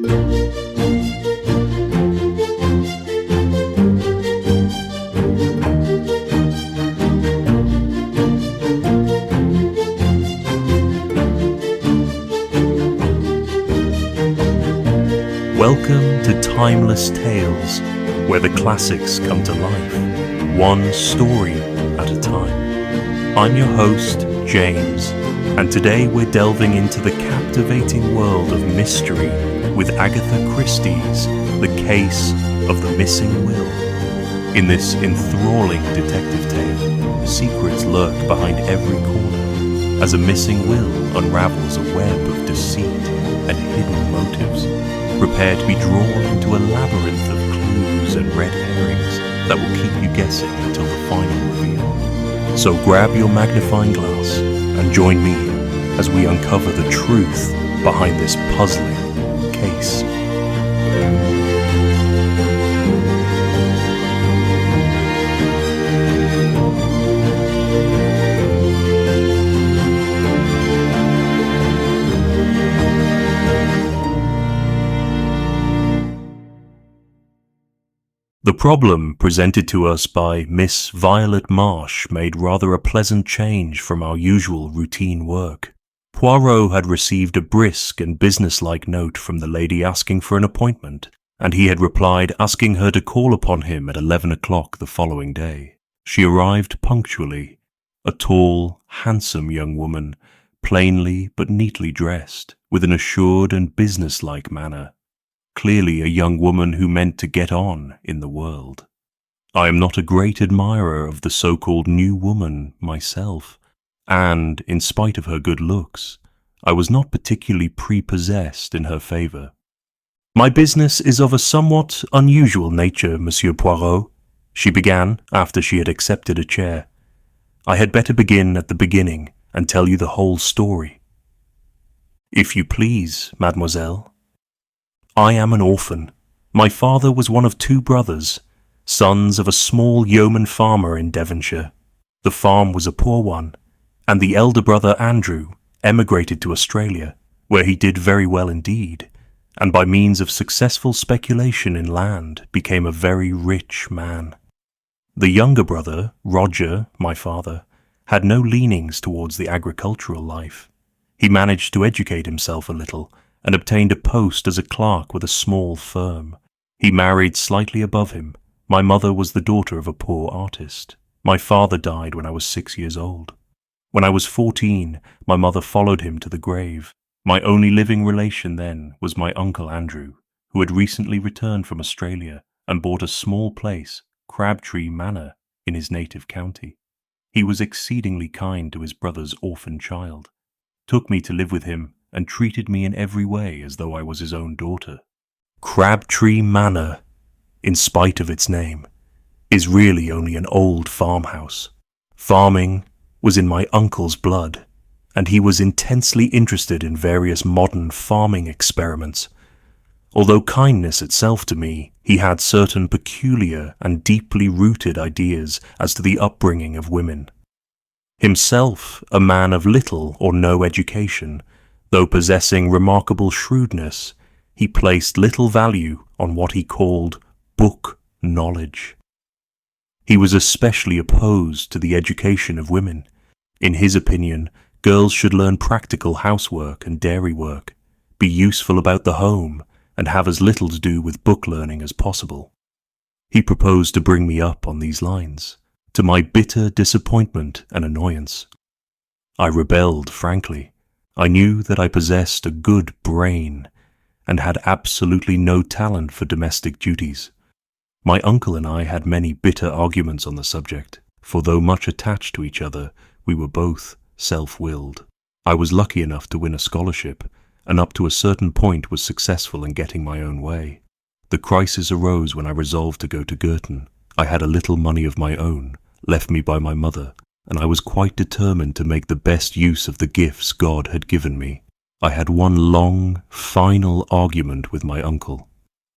Welcome to Timeless Tales, where the classics come to life, one story at a time. I'm your host, James, and today we're delving into the captivating world of mystery with Agatha Christie's The Case of the Missing Will. In this enthralling detective tale, secrets lurk behind every corner as a missing will unravels a web of deceit and hidden motives. Prepare to be drawn into a labyrinth of clues and red herrings that will keep you guessing until the final reveal. So grab your magnifying glass and join me as we uncover the truth behind this puzzling case. The problem presented to us by Miss Violet Marsh made rather a pleasant change from our usual routine work. Poirot had received a brisk and businesslike note from the lady asking for an appointment, and he had replied asking her to call upon him at 11 o'clock the following day. She arrived punctually, a tall, handsome young woman, plainly but neatly dressed, with an assured and businesslike manner. Clearly a young woman who meant to get on in the world. I am not a great admirer of the so-called new woman myself, and, in spite of her good looks, I was not particularly prepossessed in her favour. "My business is of a somewhat unusual nature, Monsieur Poirot," she began after she had accepted a chair. "I had better begin at the beginning and tell you the whole story." "If you please, mademoiselle." "I am an orphan. My father was one of two brothers, sons of a small yeoman farmer in Devonshire. The farm was a poor one, and the elder brother Andrew emigrated to Australia, where he did very well indeed, and by means of successful speculation in land became a very rich man. The younger brother, Roger, my father, had no leanings towards the agricultural life. He managed to educate himself a little, and obtained a post as a clerk with a small firm. He married slightly above him. My mother was the daughter of a poor artist. My father died when I was 6 years old. When I was 14, my mother followed him to the grave. My only living relation then was my uncle Andrew, who had recently returned from Australia and bought a small place, Crabtree Manor, in his native county. He was exceedingly kind to his brother's orphan child, took me to live with him, and treated me in every way as though I was his own daughter. Crabtree Manor, in spite of its name, is really only an old farmhouse. Farming was in my uncle's blood, and he was intensely interested in various modern farming experiments. Although kindness itself to me, he had certain peculiar and deeply rooted ideas as to the upbringing of women. Himself a man of little or no education, though possessing remarkable shrewdness, he placed little value on what he called book knowledge. He was especially opposed to the education of women. In his opinion, girls should learn practical housework and dairy work, be useful about the home, and have as little to do with book learning as possible. He proposed to bring me up on these lines, to my bitter disappointment and annoyance. I rebelled frankly. I knew that I possessed a good brain and had absolutely no talent for domestic duties. My uncle and I had many bitter arguments on the subject, for though much attached to each other, we were both self-willed. I was lucky enough to win a scholarship, and up to a certain point was successful in getting my own way. The crisis arose when I resolved to go to Girton. I had a little money of my own, left me by my mother, and I was quite determined to make the best use of the gifts God had given me. I had one long, final argument with my uncle.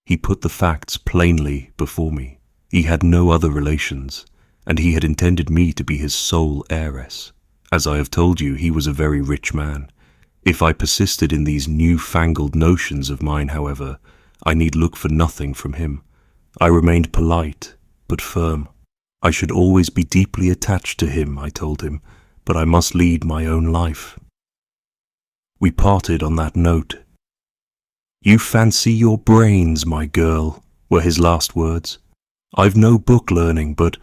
He put the facts plainly before me. He had no other relations, and he had intended me to be his sole heiress. As I have told you, he was a very rich man. If I persisted in these new-fangled notions of mine, however, I need look for nothing from him. I remained polite, but firm. I should always be deeply attached to him, I told him, but I must lead my own life. We parted on that note. "You fancy your brains, my girl," were his last words. "I've no book learning, but,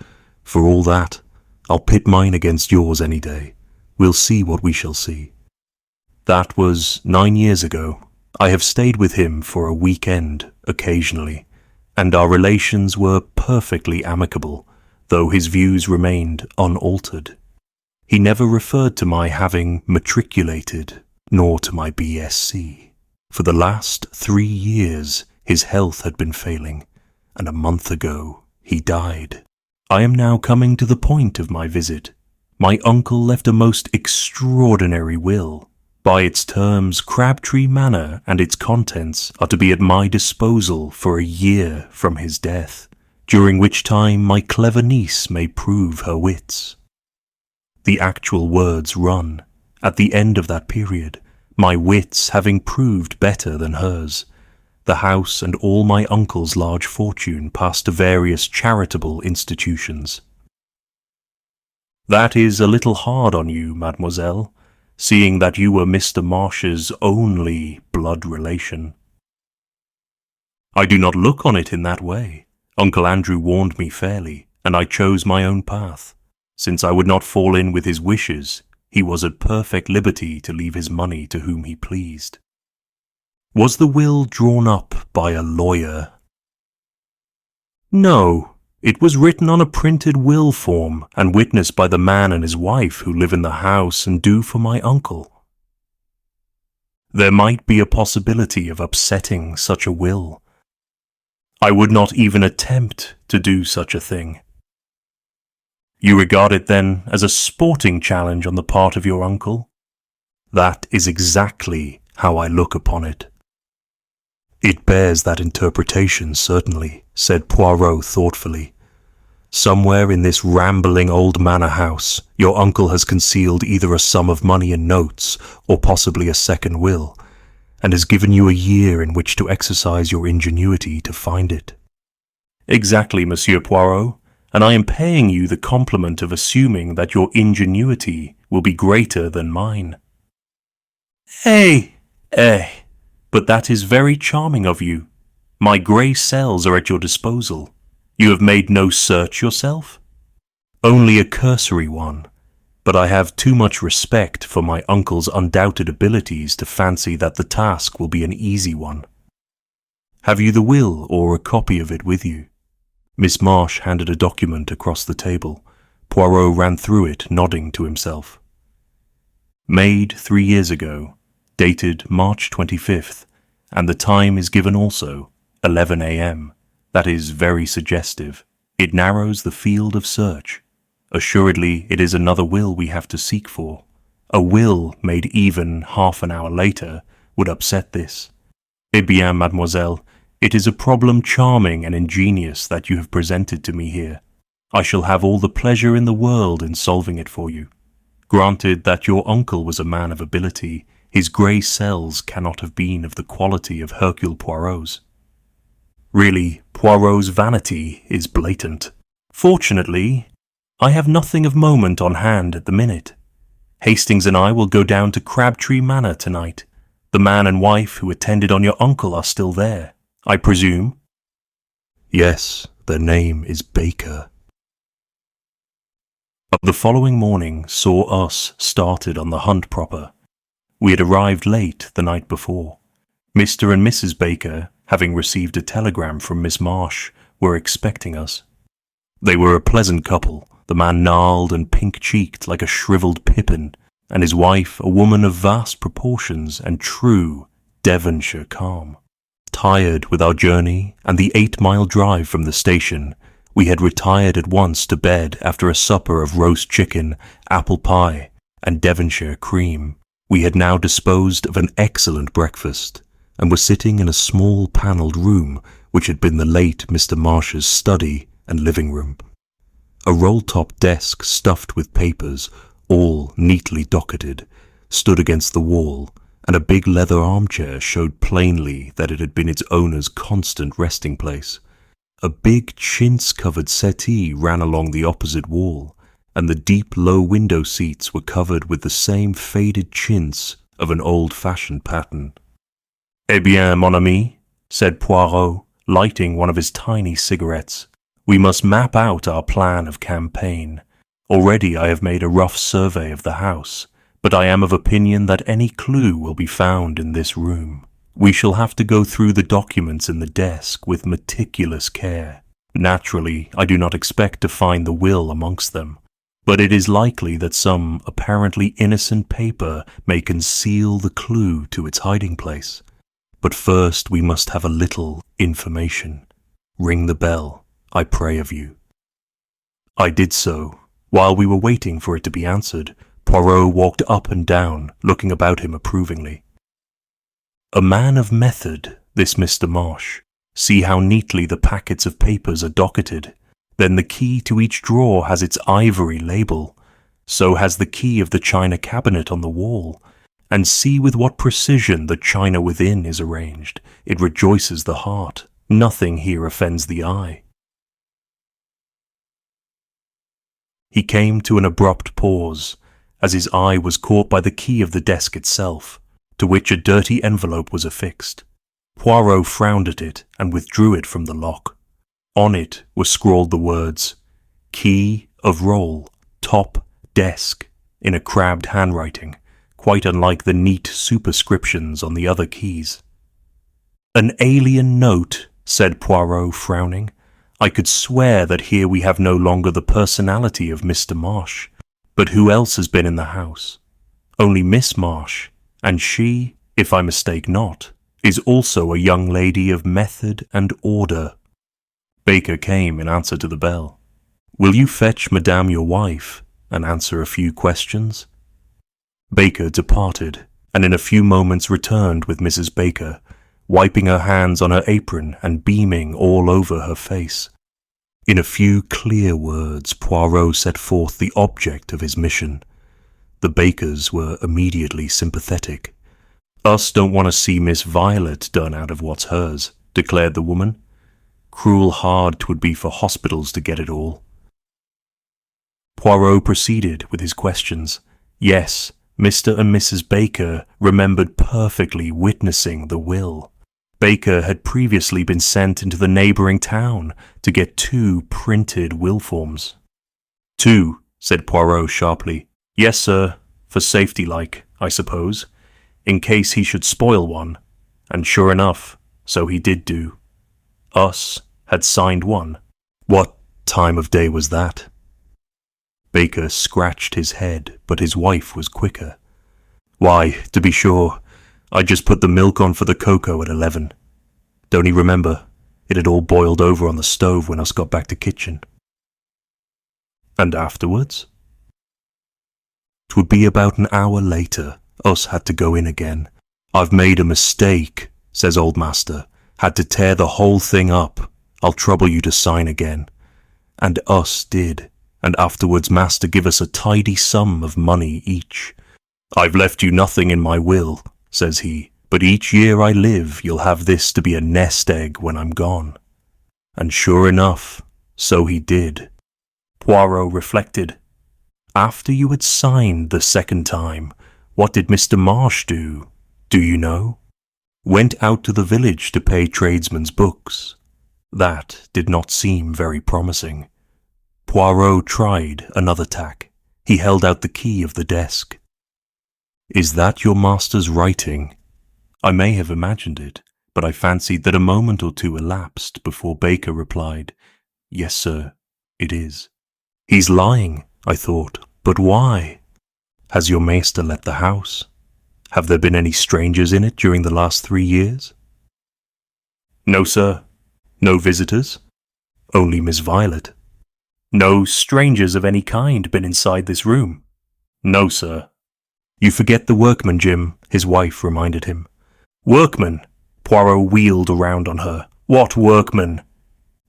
for all that, I'll pit mine against yours any day. We'll see what we shall see." That was 9 years ago. I have stayed with him for a weekend occasionally, and our relations were perfectly amicable, though his views remained unaltered. He never referred to my having matriculated, nor to my BSc. For the last 3 years his health had been failing, and a month ago he died. I am now coming to the point of my visit. My uncle left a most extraordinary will. By its terms, Crabtree Manor and its contents are to be at my disposal for a year from his death, during which time my clever niece may prove her wits. The actual words run, "At the end of that period, my wits having proved better than hers, the house and all my uncle's large fortune passed to various charitable institutions." That is a little hard on you, mademoiselle, seeing that you were Mr. Marsh's only blood relation. I do not look on it in that way. Uncle Andrew warned me fairly, and I chose my own path. Since I would not fall in with his wishes, he was at perfect liberty to leave his money to whom he pleased. Was the will drawn up by a lawyer? No, it was written on a printed will form and witnessed by the man and his wife who live in the house and do for my uncle. There might be a possibility of upsetting such a will. I would not even attempt to do such a thing. You regard it then as a sporting challenge on the part of your uncle? That is exactly how I look upon it. It bears that interpretation, certainly, said Poirot thoughtfully. Somewhere in this rambling old manor house, your uncle has concealed either a sum of money in notes, or possibly a second will, and has given you a year in which to exercise your ingenuity to find it. Exactly, Monsieur Poirot, and I am paying you the compliment of assuming that your ingenuity will be greater than mine. But that is very charming of you. My grey cells are at your disposal. You have made no search yourself? Only a cursory one, but I have too much respect for my uncle's undoubted abilities to fancy that the task will be an easy one. Have you the will or a copy of it with you? Miss Marsh handed a document across the table. Poirot ran through it, nodding to himself. Made 3 years ago, dated March 25th, and the time is given also, 11 a.m. That is very suggestive. It narrows the field of search. Assuredly, it is another will we have to seek for. A will made even half an hour later would upset this. Eh bien, mademoiselle, it is a problem charming and ingenious that you have presented to me here. I shall have all the pleasure in the world in solving it for you. Granted that your uncle was a man of ability, his grey cells cannot have been of the quality of Hercule Poirot's. Really, Poirot's vanity is blatant. Fortunately, I have nothing of moment on hand at the minute. Hastings and I will go down to Crabtree Manor tonight. The man and wife who attended on your uncle are still there, I presume? Yes, their name is Baker. The following morning saw us started on the hunt proper. We had arrived late the night before. Mr. and Mrs. Baker, having received a telegram from Miss Marsh, were expecting us. They were a pleasant couple, the man gnarled and pink-cheeked like a shriveled pippin, and his wife a woman of vast proportions and true Devonshire calm. Tired with our journey and the 8-mile drive from the station, we had retired at once to bed after a supper of roast chicken, apple pie, and Devonshire cream. We had now disposed of an excellent breakfast, and were sitting in a small panelled room which had been the late Mr. Marsh's study and living room. A roll-top desk stuffed with papers, all neatly docketed, stood against the wall, and a big leather armchair showed plainly that it had been its owner's constant resting place. A big chintz-covered settee ran along the opposite wall, and the deep low window seats were covered with the same faded chintz of an old-fashioned pattern. "Eh bien, mon ami," said Poirot, lighting one of his tiny cigarettes, "we must map out our plan of campaign. Already I have made a rough survey of the house, but I am of opinion that any clue will be found in this room. We shall have to go through the documents in the desk with meticulous care. Naturally, I do not expect to find the will amongst them, but it is likely that some apparently innocent paper may conceal the clue to its hiding place. But first we must have a little information. Ring the bell, I pray of you." I did so. While we were waiting for it to be answered, Poirot walked up and down, looking about him approvingly. A man of method, this Mr. Marsh. See how neatly the packets of papers are docketed. Then the key to each drawer has its ivory label. So has the key of the china cabinet on the wall. And see with what precision the china within is arranged. It rejoices the heart. Nothing here offends the eye. He came to an abrupt pause, as his eye was caught by the key of the desk itself, to which a dirty envelope was affixed. Poirot frowned at it and withdrew it from the lock. On it were scrawled the words, "Key of roll, top, desk," in a crabbed handwriting, quite unlike the neat superscriptions on the other keys. "An alien note," said Poirot, frowning. "I could swear that here we have no longer the personality of Mr. Marsh. But who else has been in the house? Only Miss Marsh, and she, if I mistake not, is also a young lady of method and order." Baker came in answer to the bell. "Will you fetch Madame your wife, and answer a few questions?" Baker departed, and in a few moments returned with Mrs. Baker, wiping her hands on her apron and beaming all over her face. In a few clear words, Poirot set forth the object of his mission. The Bakers were immediately sympathetic. "Us don't want to see Miss Violet done out of what's hers," declared the woman. "Cruel hard 'twould be for hospitals to get it all." Poirot proceeded with his questions. Yes, Mr. and Mrs. Baker remembered perfectly witnessing the will. Baker had previously been sent into the neighbouring town to get 2 printed will forms. "2," said Poirot sharply. "Yes, sir, for safety like, I suppose, in case he should spoil one." And sure enough, so he did do. Us had signed one. What time of day was that? Baker scratched his head, but his wife was quicker. "Why, to be sure, I just put the milk on for the cocoa at 11. Don't he remember? It had all boiled over on the stove when us got back to kitchen." "And afterwards?" "'Twould be about an hour later. Us had to go in again. 'I've made a mistake,' says old master. 'Had to tear the whole thing up. I'll trouble you to sign again.' And us did, and afterwards master give us a tidy sum of money each. 'I've left you nothing in my will,' says he, 'but each year I live you'll have this to be a nest egg when I'm gone.' And sure enough, so he did." Poirot reflected. "After you had signed the second time, what did Mr. Marsh do? Do you know?" "Went out to the village to pay tradesmen's books." That did not seem very promising. Poirot tried another tack. He held out the key of the desk. "Is that your master's writing?" I may have imagined it, but I fancied that a moment or two elapsed before Baker replied, "Yes, sir, it is." "He's lying," I thought, "but why? Has your master let the house? Have there been any strangers in it during the last 3 years?" "No, sir." "No visitors?" "Only Miss Violet." "No strangers of any kind been inside this room?" "No, sir." "You forget the workman, Jim," his wife reminded him. "Workman?" Poirot wheeled around on her. "What workman?"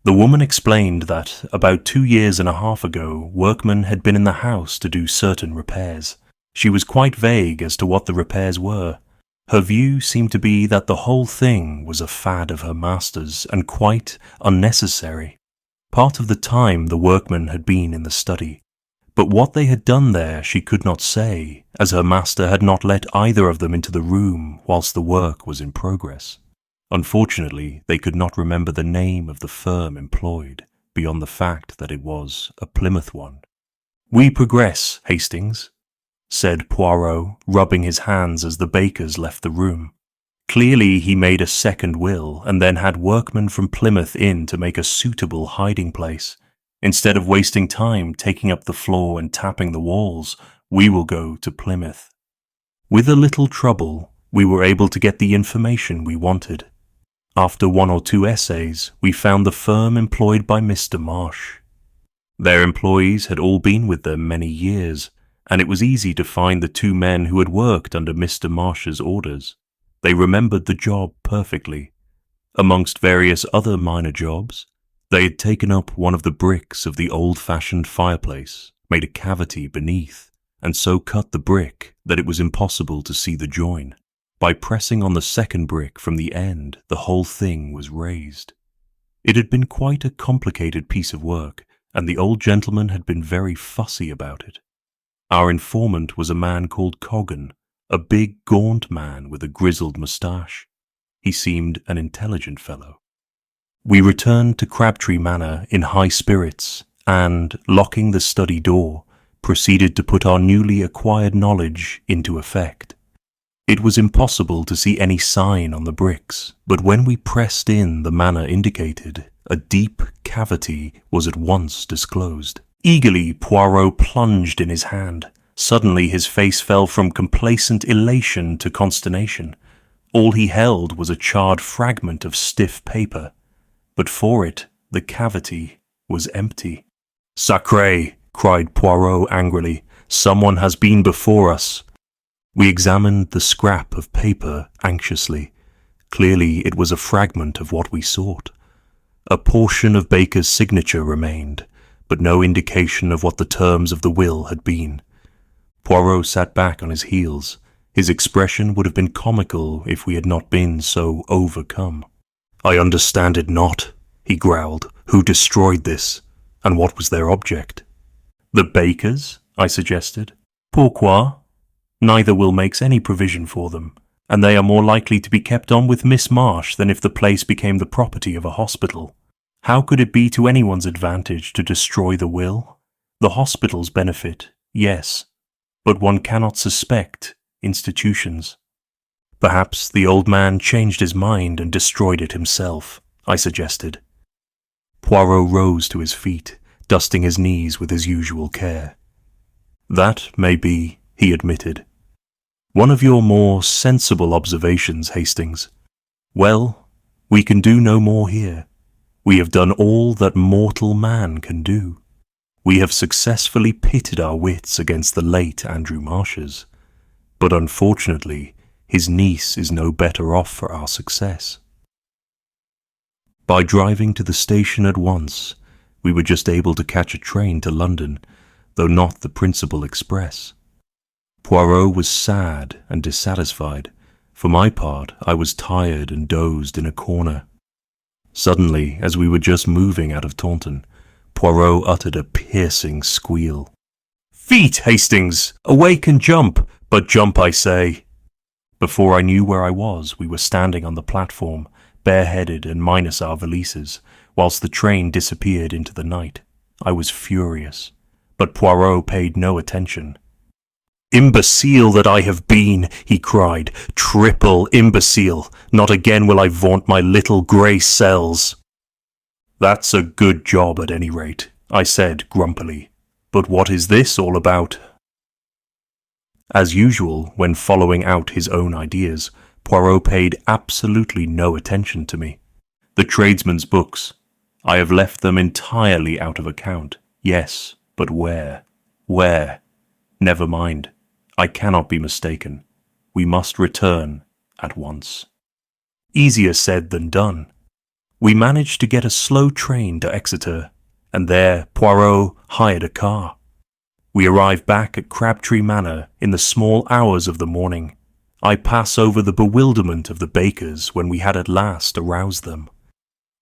The woman explained that about 2 years and a half ago, workmen had been in the house to do certain repairs. She was quite vague as to what the repairs were. Her view seemed to be that the whole thing was a fad of her master's and quite unnecessary. Part of the time the workmen had been in the study, but what they had done there she could not say, as her master had not let either of them into the room whilst the work was in progress. Unfortunately, they could not remember the name of the firm employed, beyond the fact that it was a Plymouth one. "We progress, Hastings," said Poirot, rubbing his hands as the bakers left the room. Clearly he made a second will and then had workmen from Plymouth in to make a suitable hiding place. Instead of wasting time taking up the floor and tapping the walls, we will go to Plymouth. With a little trouble, we were able to get the information we wanted. After 1 or 2 essays, we found the firm employed by Mr. Marsh. Their employees had all been with them many years, and it was easy to find the 2 men who had worked under Mr. Marsh's orders. They remembered the job perfectly. Amongst various other minor jobs, they had taken up one of the bricks of the old-fashioned fireplace, made a cavity beneath, and so cut the brick that it was impossible to see the join. By pressing on the second brick from the end, the whole thing was raised. It had been quite a complicated piece of work, and the old gentleman had been very fussy about it. Our informant was a man called Coggan, a big, gaunt man with a grizzled moustache. He seemed an intelligent fellow. We returned to Crabtree Manor in high spirits and, locking the study door, proceeded to put our newly acquired knowledge into effect. It was impossible to see any sign on the bricks, but when we pressed in the manner indicated, a deep cavity was at once disclosed. Eagerly, Poirot plunged in his hand. Suddenly his face fell from complacent elation to consternation. All he held was a charred fragment of stiff paper, but for it the cavity was empty. "Sacré!" cried Poirot angrily. "Someone has been before us." We examined the scrap of paper anxiously. Clearly it was a fragment of what we sought. A portion of Baker's signature remained, but no indication of what the terms of the will had been. Poirot sat back on his heels. His expression would have been comical if we had not been so overcome. "I understand it not," he growled. "Who destroyed this, and what was their object?" "The Bakers," I suggested. "Pourquoi? Neither will makes any provision for them, and they are more likely to be kept on with Miss Marsh than if the place became the property of a hospital. How could it be to anyone's advantage to destroy the will? The hospital's benefit, yes, but one cannot suspect institutions." "Perhaps the old man changed his mind and destroyed it himself," I suggested. Poirot rose to his feet, dusting his knees with his usual care. "That may be," he admitted. "One of your more sensible observations, Hastings. Well, we can do no more here. We have done all that mortal man can do. We have successfully pitted our wits against the late Andrew Marsh's, but unfortunately his niece is no better off for our success." By driving to the station at once, we were just able to catch a train to London, though not the principal express. Poirot was sad and dissatisfied. For my part, I was tired and dozed in a corner. Suddenly, as we were just moving out of Taunton, Poirot uttered a piercing squeal. "Feet, Hastings! Awake and jump! But jump, I say!" Before I knew where I was, we were standing on the platform, bareheaded and minus our valises, whilst the train disappeared into the night. I was furious, but Poirot paid no attention. "Imbecile that I have been," he cried. "Triple imbecile! Not again will I vaunt my little grey cells." "That's a good job at any rate," I said grumpily. "But what is this all about?" As usual, when following out his own ideas, Poirot paid absolutely no attention to me. "The tradesmen's books. I have left them entirely out of account. Yes, but where? Where? Never mind. I cannot be mistaken. We must return at once." Easier said than done. We managed to get a slow train to Exeter, and there Poirot hired a car. We arrived back at Crabtree Manor in the small hours of the morning. I pass over the bewilderment of the bakers when we had at last aroused them.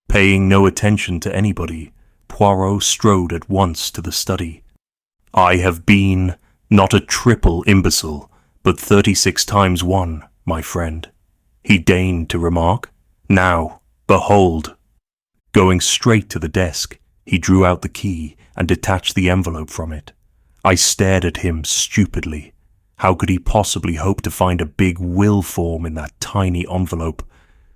Paying no attention to anybody, Poirot strode at once to the study. I have been, not a triple imbecile, but 36 times 1, my friend, he deigned to remark. Now, behold. Going straight to the desk, he drew out the key and detached the envelope from it. I stared at him stupidly. How could he possibly hope to find a big will form in that tiny envelope?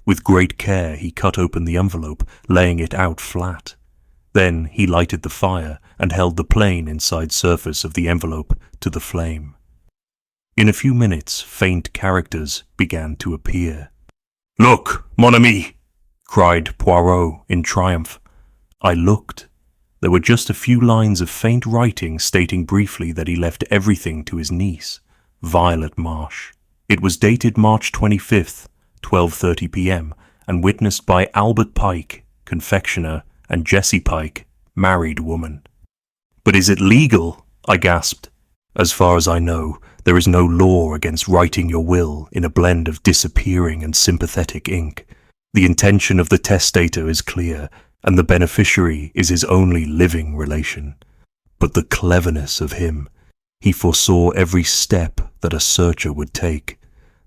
With great care he cut open the envelope, laying it out flat. Then he lighted the fire and held the plain inside surface of the envelope to the flame. In a few minutes, faint characters began to appear. "Look, mon ami!" cried Poirot in triumph. I looked. There were just a few lines of faint writing stating briefly that he left everything to his niece, Violet Marsh. It was dated March 25th, 12:30 p.m., and witnessed by Albert Pike, confectioner, and Jessie Pike, married woman. "But is it legal?" I gasped. "As far as I know, there is no law against writing your will in a blend of disappearing and sympathetic ink. The intention of the testator is clear, and the beneficiary is his only living relation. But the cleverness of him! He foresaw every step that a searcher would take,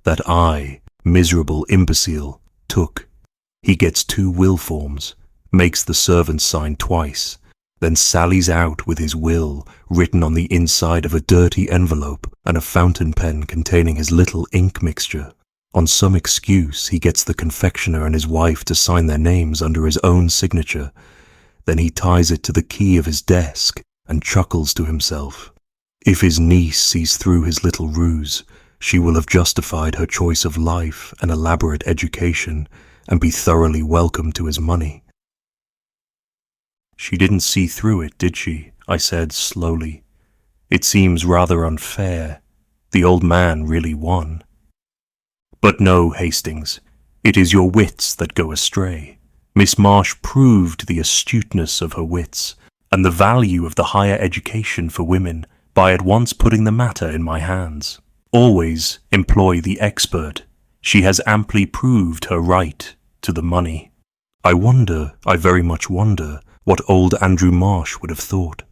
that I, miserable imbecile, took. He gets 2 will forms, makes the servant sign twice, then sallies out with his will written on the inside of a dirty envelope and a fountain pen containing his little ink mixture. On some excuse, he gets the confectioner and his wife to sign their names under his own signature. Then he ties it to the key of his desk and chuckles to himself. If his niece sees through his little ruse, she will have justified her choice of life and elaborate education and be thoroughly welcome to his money." "She didn't see through it, did she?" I said slowly. "It seems rather unfair. The old man really won." "But no, Hastings, it is your wits that go astray. Miss Marsh proved the astuteness of her wits and the value of the higher education for women by at once putting the matter in my hands. Always employ the expert. She has amply proved her right to the money." I very much wonder, what old Andrew Marsh would have thought.